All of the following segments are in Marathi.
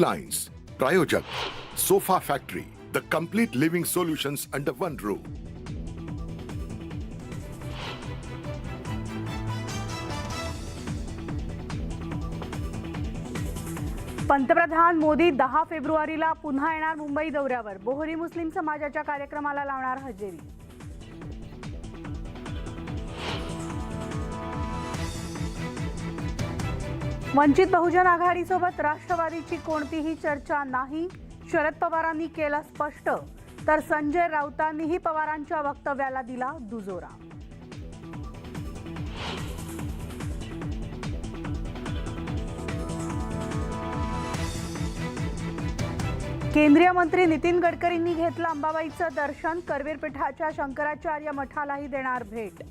Lines, Prayojak, Sofa Factory, the complete living solutions under one roof. पंतप्रधान मोदी 10 फेब्रुवारीला पुन्हा येणार मुंबई दौऱ्यावर. बोहरी मुस्लिम समाजाच्या कार्यक्रमाला लावणार हजेरी. वंचित बहुजन आघाडीसोबत राष्ट्रवादीची कोणतीही चर्चा नाही, शरद पवारांनी केलं स्पष्ट. तर संजय राऊतांनीही पवारांच्या वक्तव्याला दिला दुजोरा. केंद्रीय मंत्री नितीन गडकरींनी घेतलं अंबाबाईचं दर्शन. करवीर पीठाच्या शंकराचार्य मठालाही देणार भेट.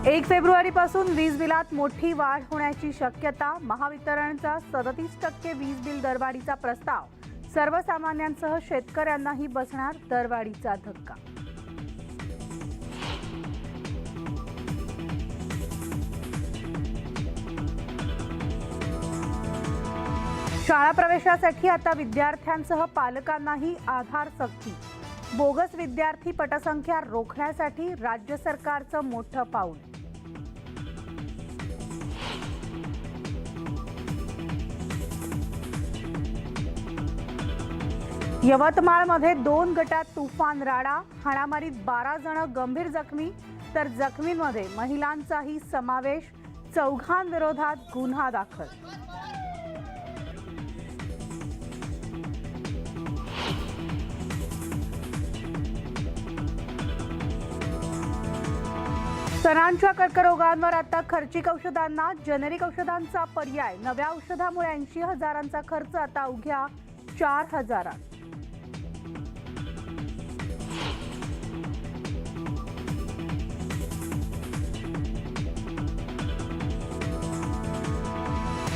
एक फेब्रुवारीपासून वीज बिलात मोठी वाढ होण्याची शक्यता. महावितरणचा 37% वीज बिल दरवाढीचा प्रस्ताव. सर्वसामान्यांसह शेतकऱ्यांनाही बसणार दरवाढीचा धक्का. शाळा प्रवेशासाठी आता विद्यार्थ्यांसह पालकांनाही आधार सक्ती. बोगस विद्यार्थी पटसंख्या रोखण्यासाठी राज्य सरकारचं मोठं पाऊल. यवतमाळमध्ये 2 गटात तुफान राडा. हाणामारीत 12 जण गंभीर जखमी, तर जखमींमध्ये महिलांचाही समावेश. 4 विरोधात गुन्हा दाखल. स्तनांच्या कर्करोगांवर आता खर्चिक औषधांना जेनेरिक औषधांचा पर्याय. नव्या औषधामुळे 80,000चा खर्च आता अवघ्या 4,000.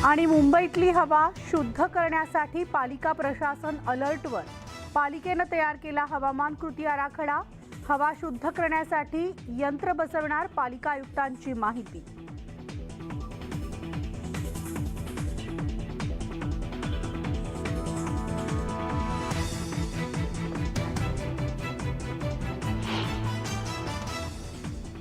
आणि मुंबईतली हवा शुद्ध करण्यासाठी पालिका प्रशासन अलर्टवर. पालिकेनं तयार केला हवामान कृती आराखडा. हवा शुद्ध करण्यासाठी यंत्र बसवणार, पालिका आयुक्तांची माहिती.